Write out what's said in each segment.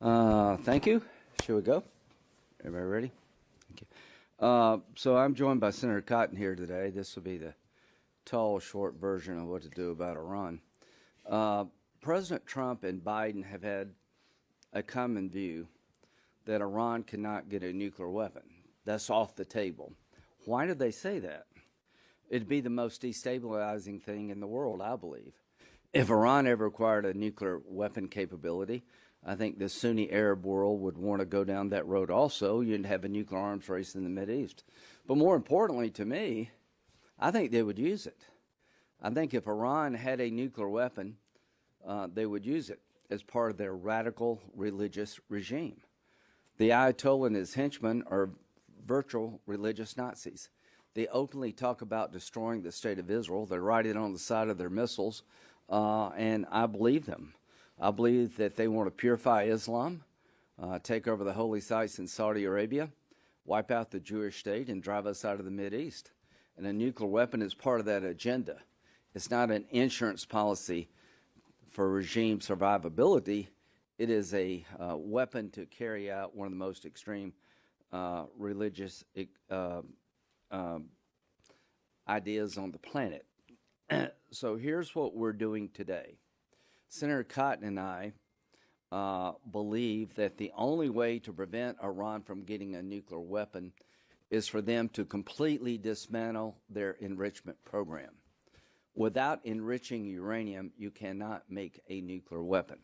Thank you. Should we go? Everybody ready? Thank you. So I'm joined by Senator Cotton here today. This will be the tall, short version of what to do about Iran. President Trump and Biden have had a common view that Iran cannot get a nuclear weapon. That's off the table. Why did they say that? It'd be the most destabilizing thing in the world, I believe. If Iran ever acquired a nuclear weapon capability, I think the Sunni Arab world would want to go down that road also. You'd have a nuclear arms race in the Mideast. But more importantly to me, I think they would use it. I think if Iran had a nuclear weapon, they would use it as part of their radical religious regime. The Ayatollah and his henchmen are virtual religious Nazis. They openly talk about destroying the state of Israel. They write it on the side of their missiles, and I believe them. I believe that they want to purify Islam, take over the holy sites in Saudi Arabia, wipe out the Jewish state, and drive us out of the Mideast. And a nuclear weapon is part of that agenda. It's not an insurance policy for regime survivability. It is a weapon to carry out one of the most extreme religious ideas on the planet. So here's what we're doing today. Senator Cotton and I believe that the only way to prevent Iran from getting a nuclear weapon is for them to completely dismantle their enrichment program. Without enriching uranium, you cannot make a nuclear weapon.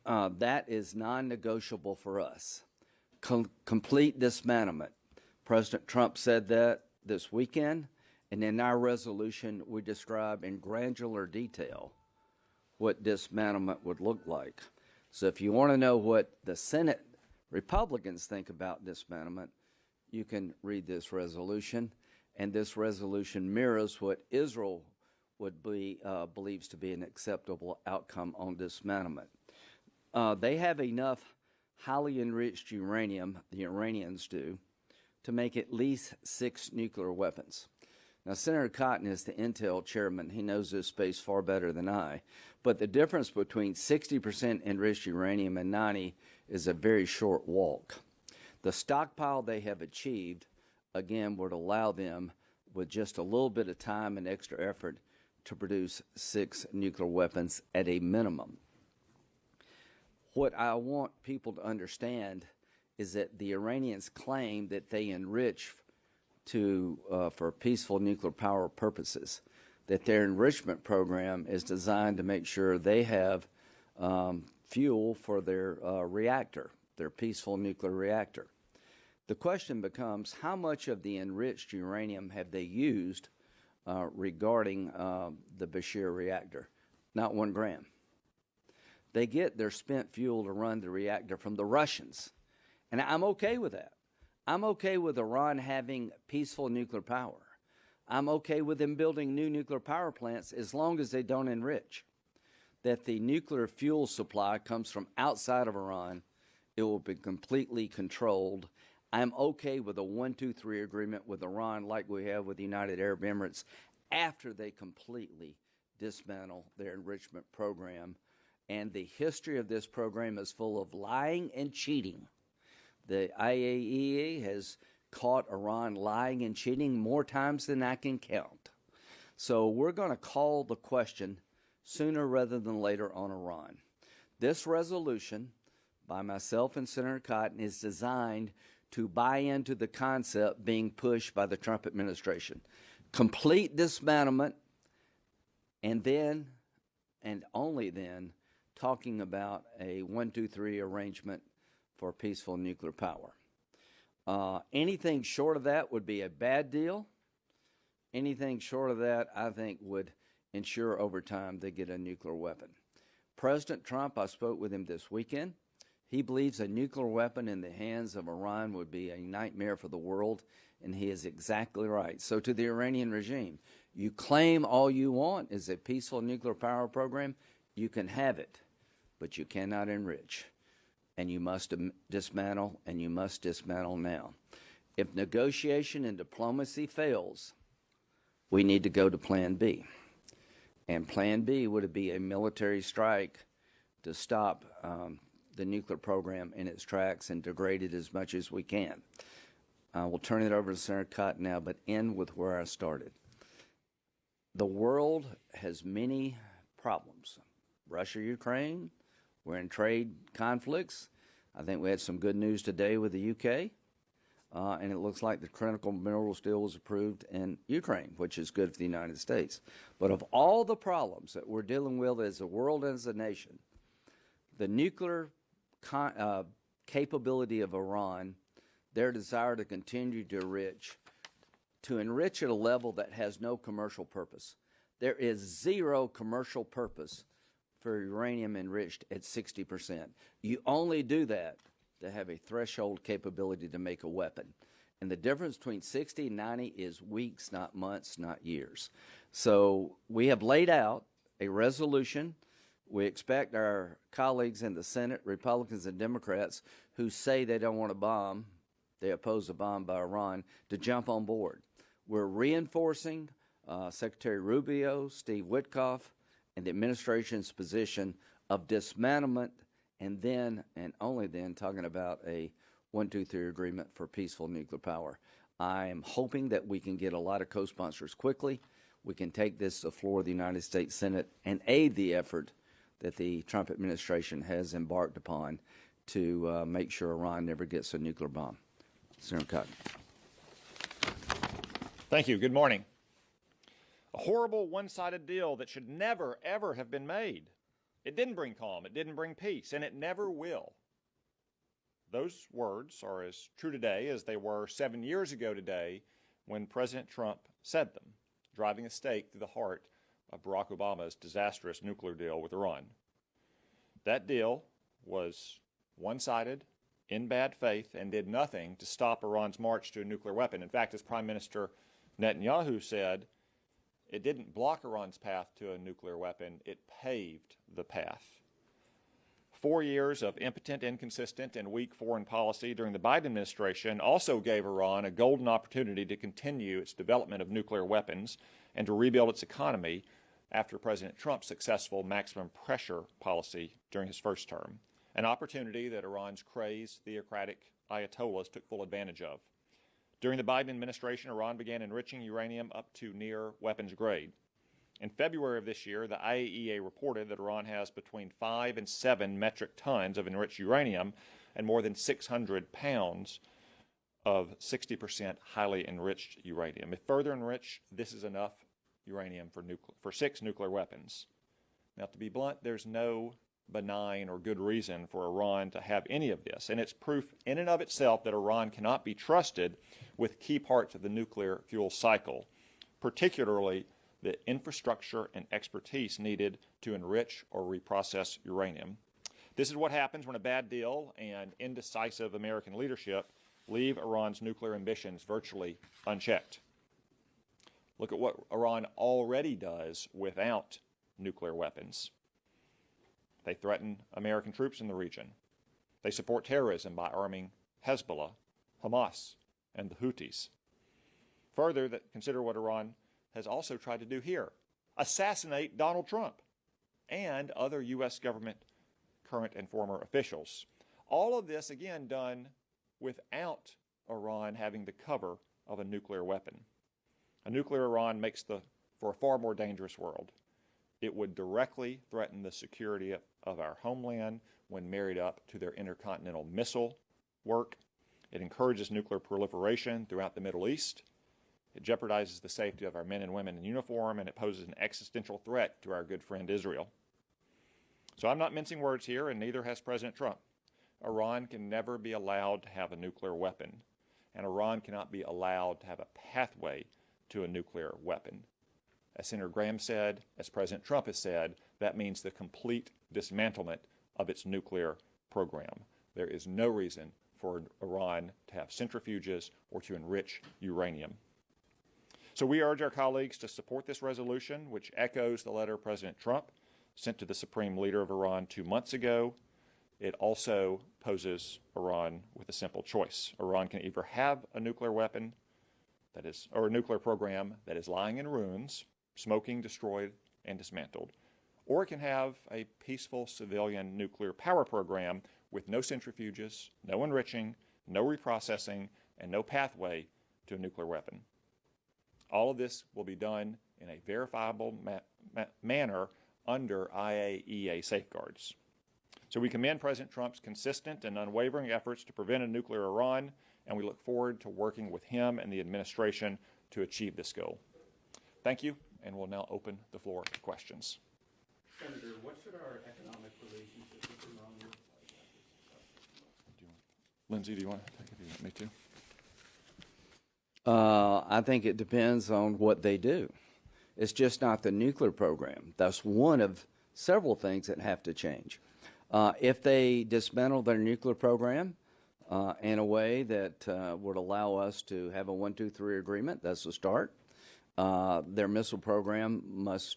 That is non-negotiable for us. Complete dismantlement. President Trump said that this weekend, and in our resolution, we describe in granular detail what dismantlement would look like. So if you want to know what the Senate Republicans think about dismantlement, you can read this resolution, and this resolution mirrors what Israel would be believes to be an acceptable outcome on dismantlement. They have enough highly enriched uranium, the Iranians do, to make at least 6 nuclear weapons. Now, Senator Cotton is the Intel chairman. He knows this space far better than I. But the difference between 60% enriched uranium and 90 is a very short walk. The stockpile they have achieved, again, would allow them, with just a little bit of time and extra effort, to produce 6 nuclear weapons at a minimum. What I want people to understand is that the Iranians claim that they enrich for peaceful nuclear power purposes, that their enrichment program is designed to make sure they have fuel for their reactor, their peaceful nuclear reactor. The question becomes, how much of the enriched uranium have they used regarding the Bashir reactor? Not 1 gram. They get their spent fuel to run the reactor from the Russians. And I'm okay with that. I'm okay with Iran having peaceful nuclear power. I'm okay with them building new nuclear power plants as long as they don't enrich. That the nuclear fuel supply comes from outside of Iran, it will be completely controlled. I'm okay with a 1-2-3 agreement with Iran like we have with the United Arab Emirates after they completely dismantle their enrichment program. And the history of this program is full of lying and cheating. The IAEA has caught Iran lying and cheating more times than I can count. So we're going to call the question sooner rather than later on Iran. This resolution by myself and Senator Cotton is designed to buy into the concept being pushed by the Trump administration. Complete dismantlement, and then, and only then, talking about a 1-2-3 arrangement for peaceful nuclear power. Anything short of that would be a bad deal. Anything short of that, I think, would ensure over time they get a nuclear weapon. President Trump, I spoke with him this weekend. He believes a nuclear weapon in the hands of Iran would be a nightmare for the world, and he is exactly right. So to the Iranian regime, you claim all you want is a peaceful nuclear power program, you can have it, but you cannot enrich. And you must dismantle, and you must dismantle now. If negotiation and diplomacy fails, we need to go to Plan B. And Plan B would be a military strike to stop the nuclear program in its tracks and degrade it as much as we can. We'll turn it over to Senator Cotton now, but end with where I started. The world has many problems. Russia, Ukraine, we're in trade conflicts. I think we had some good news today with the UK, and it looks like the critical minerals deal was approved in Ukraine, which is good for the United States. But of all the problems that we're dealing with as a world and as a nation, the nuclear capability of Iran, their desire to continue to enrich at a level that has no commercial purpose. There is zero commercial purpose for uranium enriched at 60%. You only do that to have a threshold capability to make a weapon. And the difference between 60 and 90 is weeks, not months, not years. So we have laid out a resolution. We expect our colleagues in the Senate, Republicans and Democrats, who say they don't want a bomb, they oppose a bomb by Iran, to jump on board. We're reinforcing Secretary Rubio, Steve Witkoff, and the administration's position of dismantlement, and then, and only then, talking about a 1, 2, 3 agreement for peaceful nuclear power. I am hoping that we can get a lot of co-sponsors quickly. We can take this to the floor of the United States Senate and aid the effort that the Trump administration has embarked upon to make sure Iran never gets a nuclear bomb. Senator Cotton. Thank you. Good morning. A horrible one-sided deal that should never, ever have been made. It didn't bring calm, it didn't bring peace, and it never will. Those words are as true today as they were 7 years ago today when President Trump said them, driving a stake through the heart of Barack Obama's disastrous nuclear deal with Iran. That deal was one-sided, in bad faith, and did nothing to stop Iran's march to a nuclear weapon. In fact, as Prime Minister Netanyahu said, it didn't block Iran's path to a nuclear weapon, it paved the path. 4 years of impotent, inconsistent, and weak foreign policy during the Biden administration also gave Iran a golden opportunity to continue its development of nuclear weapons and to rebuild its economy after President Trump's successful maximum pressure policy during his first term, an opportunity that Iran's crazed theocratic ayatollahs took full advantage of. During the Biden administration, Iran began enriching uranium up to near weapons grade. In February of this year, the IAEA reported that Iran has between 5 and 7 metric tons of enriched uranium and more than 600 pounds of 60% highly enriched uranium. If further enriched, this is enough uranium for 6 nuclear weapons. Now, to be blunt, there's no benign or good reason for Iran to have any of this, and it's proof in and of itself that Iran cannot be trusted with key parts of the nuclear fuel cycle, particularly the infrastructure and expertise needed to enrich or reprocess uranium. This is what happens when a bad deal and indecisive American leadership leave Iran's nuclear ambitions virtually unchecked. Look at what Iran already does without nuclear weapons. They threaten American troops in the region. They support terrorism by arming Hezbollah, Hamas, and the Houthis. Further, consider what Iran has also tried to do here: assassinate Donald Trump and other U.S. government current and former officials. All of this, again, done without Iran having the cover of a nuclear weapon. A nuclear Iran makes for a far more dangerous world. It would directly threaten the security of our homeland when married up to their intercontinental missile work. It encourages nuclear proliferation throughout the Middle East. It jeopardizes the safety of our men and women in uniform, and it poses an existential threat to our good friend Israel. So I'm not mincing words here, and neither has President Trump. Iran can never be allowed to have a nuclear weapon, and Iran cannot be allowed to have a pathway to a nuclear weapon. As Senator Graham said, as President Trump has said, that means the complete dismantlement of its nuclear program. There is no reason for Iran to have centrifuges or to enrich uranium. So we urge our colleagues to support this resolution, which echoes the letter President Trump sent to the Supreme Leader of Iran 2 months ago. It also poses Iran with a simple choice. Iran can either have a nuclear weapon or a nuclear program that is lying in ruins, smoking, destroyed, and dismantled, or it can have a peaceful civilian nuclear power program with no centrifuges, no enriching, no reprocessing, and no pathway to a nuclear weapon. All of this will be done in a verifiable manner under IAEA safeguards. So we commend President Trump's consistent and unwavering efforts to prevent a nuclear Iran, and we look forward to working with him and the administration to achieve this goal. Thank you, and we'll now open the floor to questions. Senator, what should our economic relationship with Iran look like? Lindsay, do you want to take it? Do you want me to? I think it depends on what they do. It's just not the nuclear program. That's one of several things that have to change. If they dismantle their nuclear program in a way that would allow us to have a 1, 2, 3 agreement, that's a start. Their missile program must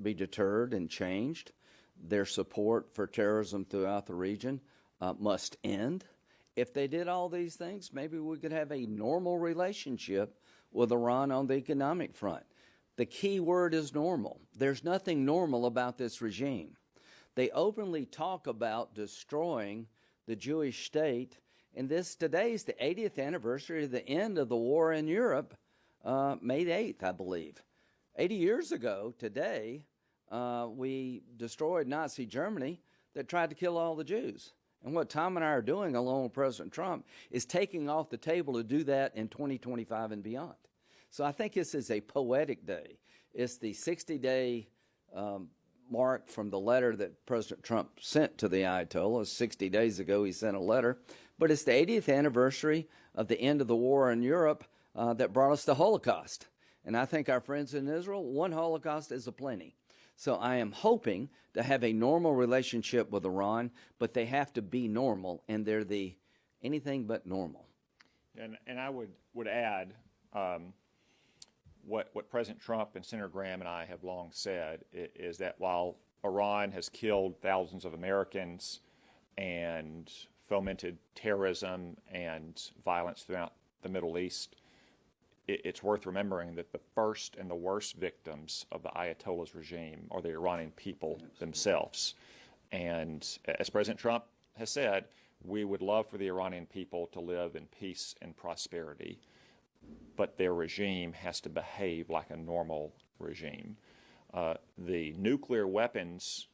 be deterred and changed. Their support for terrorism throughout the region must end. If they did all these things, maybe we could have a normal relationship with Iran on the economic front. The key word is normal. There's nothing normal about this regime. They openly talk about destroying the Jewish state, and today's the 80th anniversary of the end of the war in Europe, May 8th, I believe. 80 years ago today, we destroyed Nazi Germany that tried to kill all the Jews. And what Tom and I are doing, along with President Trump, is taking off the table to do that in 2025 and beyond. So I think this is a poetic day. It's the 60-day mark from the letter that President Trump sent to the Ayatollah. 60 days ago, he sent a letter. But it's the 80th anniversary of the end of the war in Europe that brought us the Holocaust. And I think our friends in Israel, one Holocaust is aplenty. So I am hoping to have a normal relationship with Iran, but they have to be normal, and they're the anything but normal. And I would add what President Trump and Senator Graham and I have long said is that while Iran has killed thousands of Americans and fomented terrorism and violence throughout the Middle East, it's worth remembering that the first and the worst victims of the Ayatollah's regime are the Iranian people themselves. And as President Trump has said, we would love for the Iranian people to live in peace and prosperity, but their regime has to behave like a normal regime. The nuclear weapons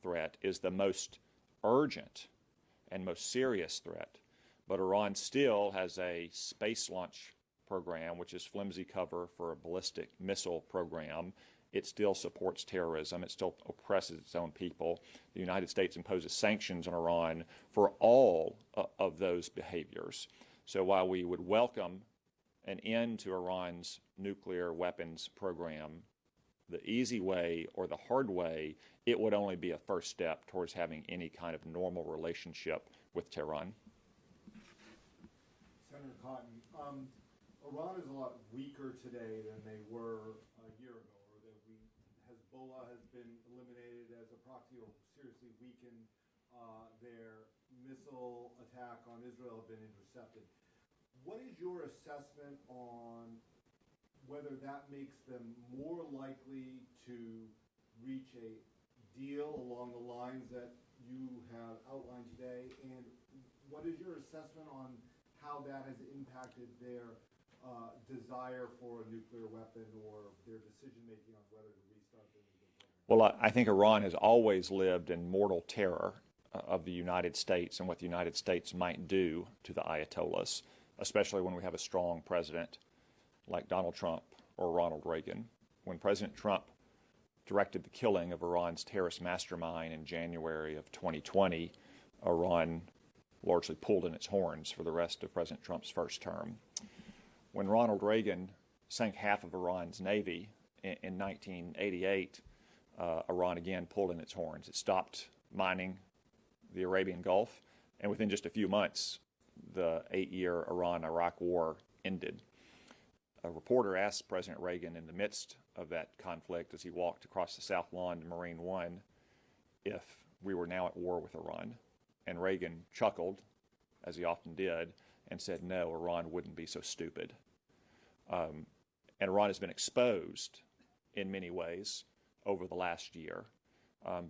threat is the most urgent and most serious threat, but Iran still has a space launch program, which is flimsy cover for a ballistic missile program. It still supports terrorism. It still oppresses its own people. The United States imposes sanctions on Iran for all of those behaviors. So while we would welcome an end to Iran's nuclear weapons program, the easy way or the hard way, it would only be a first step towards having any kind of normal relationship with Tehran. Senator Cotton, Iran is a lot weaker today than they were a year ago, or that Hezbollah has been eliminated as a proxy or seriously weakened. Their missile attack on Israel have been intercepted. What is your assessment on whether that makes them more likely to reach a deal along the lines that you have outlined today? And what is your assessment on how that has impacted their desire for a nuclear weapon or their decision-making on whether to restart the nuclear program? Well, I think Iran has always lived in mortal terror of the United States and what the United States might do to the Ayatollahs, especially when we have a strong president like Donald Trump or Ronald Reagan. When President Trump directed the killing of Iran's terrorist mastermind in January of 2020, Iran largely pulled in its horns for the rest of President Trump's first term. When Ronald Reagan sank half of Iran's navy in 1988, Iran again pulled in its horns. It stopped mining the Arabian Gulf, and within just a few months, the 8-year Iran-Iraq war ended. A reporter asked President Reagan in the midst of that conflict as he walked across the South Lawn to Marine One if we were now at war with Iran. And Reagan chuckled, as he often did, and said, no, Iran wouldn't be so stupid. And Iran has been exposed in many ways over the last year.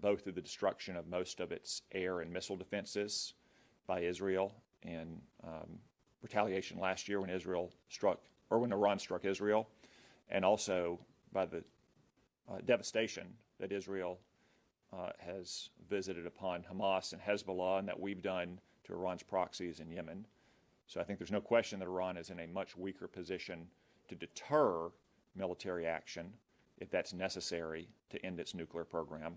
both through the destruction of most of its air and missile defenses by Israel in retaliation last year when when Iran struck Israel, and also by the devastation that Israel has visited upon Hamas and Hezbollah, and that we've done to Iran's proxies in Yemen. So I think there's no question that Iran is in a much weaker position to deter military action if that's necessary to end its nuclear program.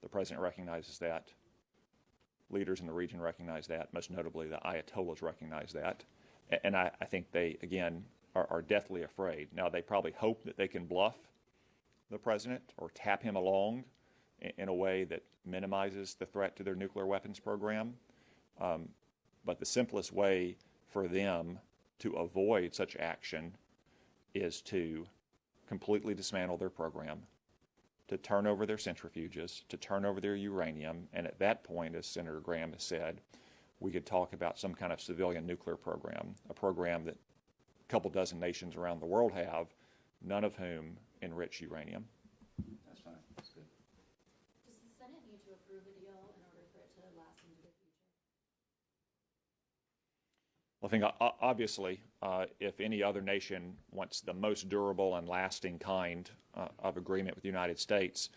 The president recognizes that. Leaders in the region recognize that. Most notably, the Ayatollahs recognize that. And I think they, again, are deathly afraid. Now, they probably hope that they can bluff the president or tap him along in a way that minimizes the threat to their nuclear weapons program. But the simplest way for them to avoid such action is to completely dismantle their program, to turn over their centrifuges, to turn over their uranium, and at that point, as Senator Graham has said, we could talk about some kind of civilian nuclear program, a program that a couple dozen nations around the world have, none of whom enrich uranium. That's fine. That's good. Does the Senate need to approve a deal in order for it to last into the future? Well, I think obviously, if any other nation wants the most durable and lasting kind of agreement with the United States,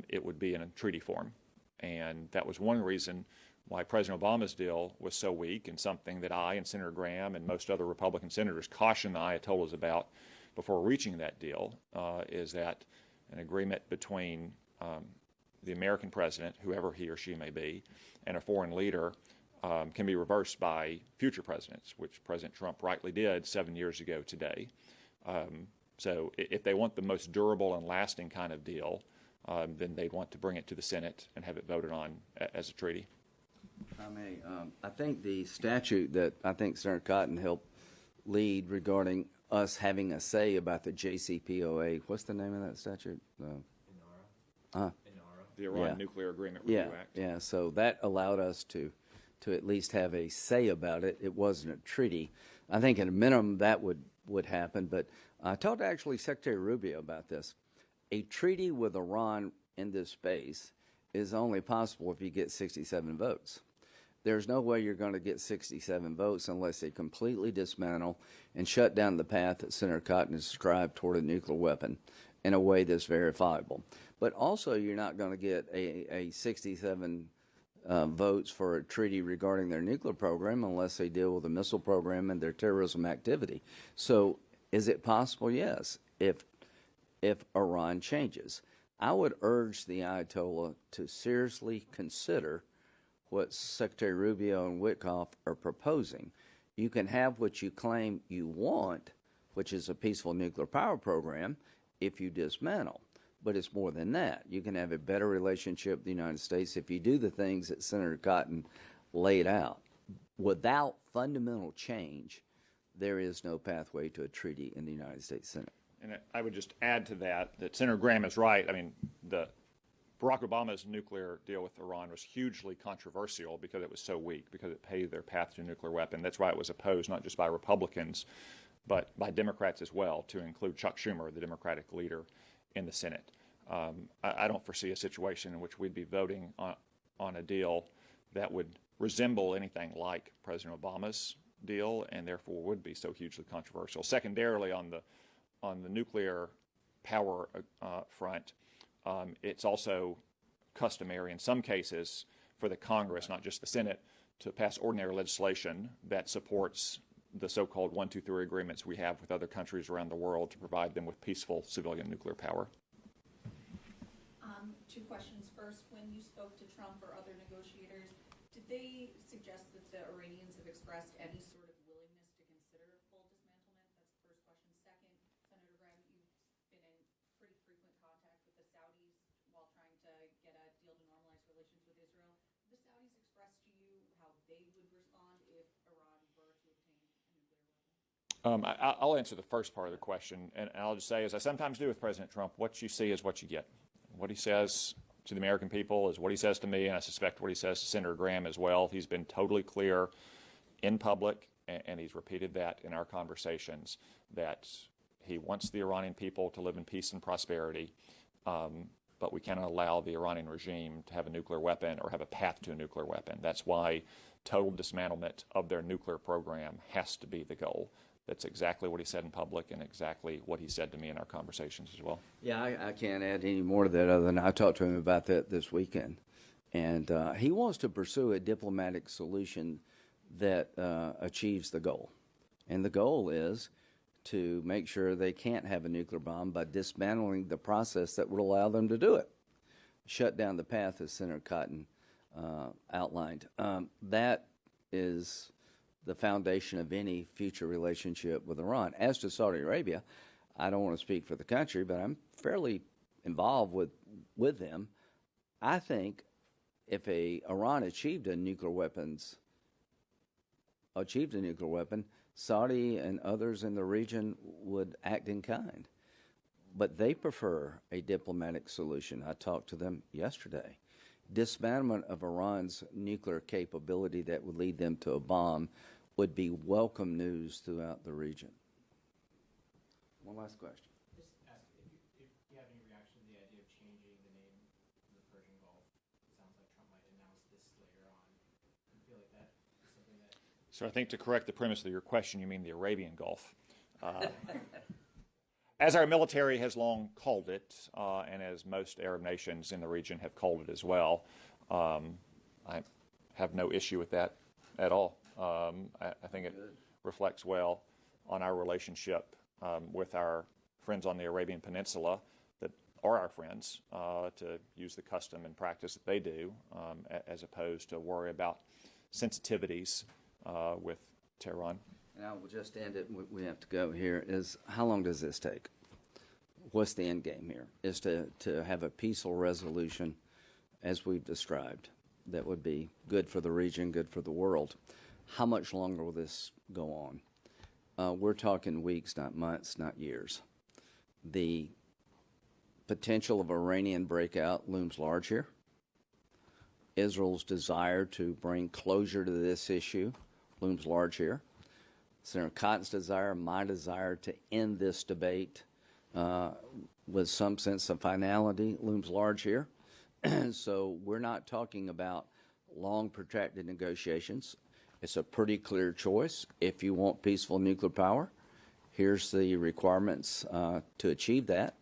it would be in a treaty form. And that was one reason why President Obama's deal was so weak, and something that I and Senator Graham and most other Republican senators cautioned the Ayatollahs about before reaching that deal, is that an agreement between the American president, whoever he or she may be, and a foreign leader can be reversed by future presidents, which President Trump rightly did 7 years ago today. So if they want the most durable and lasting kind of deal, then they'd want to bring it to the Senate and have it voted on as a treaty. I think the statute that I think Senator Cotton helped lead regarding us having a say about the JCPOA, what's the name of that statute? The Iran Nuclear Agreement Review Act. Yeah, so that allowed us to at least have a say about it. It wasn't a treaty. I think at a minimum that would happen, but I talked to actually Secretary Rubio about this. A treaty with Iran in this space is only possible if you get 67 votes. There's no way you're going to get 67 votes unless they completely dismantle and shut down the path that Senator Cotton has described toward a nuclear weapon in a way that's verifiable. But also, you're not going to get a 67 votes for a treaty regarding their nuclear program unless they deal with the missile program and their terrorism activity. So is it possible? Yes, if Iran changes. I would urge the Ayatollah to seriously consider what Secretary Rubio and Witkoff are proposing. You can have what you claim you want, which is a peaceful nuclear power program, if you dismantle. But it's more than that. You can have a better relationship with the United States if you do the things that Senator Cotton laid out. Without fundamental change, there is no pathway to a treaty in the United States Senate. And I would just add to that Senator Graham is right. I mean, Barack Obama's nuclear deal with Iran was hugely controversial because it was so weak, because it paved their path to a nuclear weapon. That's why it was opposed not just by Republicans, but by Democrats as well, to include Chuck Schumer, the Democratic leader in the Senate. I don't foresee a situation in which we'd be voting on a deal that would resemble anything like President Obama's deal, and therefore would be so hugely controversial. Secondarily, on the nuclear power front, it's also customary in some cases for the Congress, not just the Senate, to pass ordinary legislation that supports the so-called 1, 2, 3 agreements we have with other countries around the world to provide them with peaceful civilian nuclear power. Two questions. First, when you spoke to Trump or other negotiators, did they suggest that the Iranians have expressed any sort of willingness to consider full dismantlement? That's the first question. Second, Senator Graham, you've been in pretty frequent contact with the Saudis while trying to get a deal to normalize relations with Israel. Have the Saudis expressed to you how they would respond if Iran were to obtain a nuclear weapon? I'll answer the first part of the question, and I'll just say, as I sometimes do with President Trump, what you see is what you get. What he says to the American people is what he says to me, and I suspect what he says to Senator Graham as well. He's been totally clear in public, and he's repeated that in our conversations, that he wants the Iranian people to live in peace and prosperity. but we cannot allow the Iranian regime to have a nuclear weapon or have a path to a nuclear weapon. That's why total dismantlement of their nuclear program has to be the goal. That's exactly what he said in public and exactly what he said to me in our conversations as well. Yeah, I can't add any more to that other than I talked to him about that this weekend. And he wants to pursue a diplomatic solution that achieves the goal. And the goal is to make sure they can't have a nuclear bomb by dismantling the process that would allow them to do it. Shut down the path, as Senator Cotton outlined. That is the foundation of any future relationship with Iran. As to Saudi Arabia, I don't want to speak for the country, but I'm fairly involved with them. I think if Iran achieved a nuclear weapon, Saudi and others in the region would act in kind. But they prefer a diplomatic solution. I talked to them yesterday. Dismantlement of Iran's nuclear capability that would lead them to a bomb would be welcome news throughout the region. One last question. Just ask if you have any reaction to the idea of changing the name of the Persian Gulf. It sounds like Trump might announce this later on. Do you feel like that is something that... So I think to correct the premise of your question, you mean the Arabian Gulf. As our military has long called it, and as most Arab nations in the region have called it as well, I have no issue with that at all. I think it reflects well on our relationship with our friends on the Arabian Peninsula that are our friends, to use the custom and practice that they do, as opposed to worry about sensitivities with Tehran. And I will just end it. We have to go here. Is how long does this take? What's the end game here? Is to have a peaceful resolution, as we've described, that would be good for the region, good for the world. How much longer will this go on? We're talking weeks, not months, not years. The potential of Iranian breakout looms large here. Israel's desire to bring closure to this issue looms large here. Senator Cotton's desire, my desire to end this debate with some sense of finality looms large here. So we're not talking about long, protracted negotiations. It's a pretty clear choice. If you want peaceful nuclear power, here's the requirements to achieve that.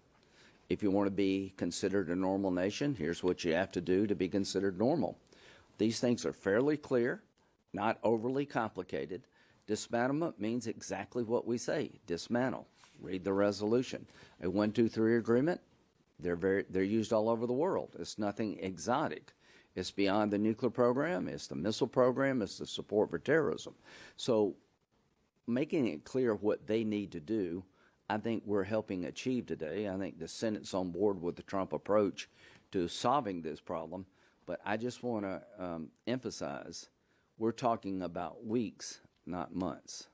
If you want to be considered a normal nation, here's what you have to do to be considered normal. These things are fairly clear, not overly complicated. Dismantlement means exactly what we say, dismantle. Read the resolution. A 1, 2, 3 agreement, they're used all over the world. It's nothing exotic. It's beyond the nuclear program, it's the missile program, it's the support for terrorism. So making it clear what they need to do, I think we're helping achieve today. I think the Senate's on board with the Trump approach to solving this problem. But I just want to emphasize, we're talking about weeks, not months.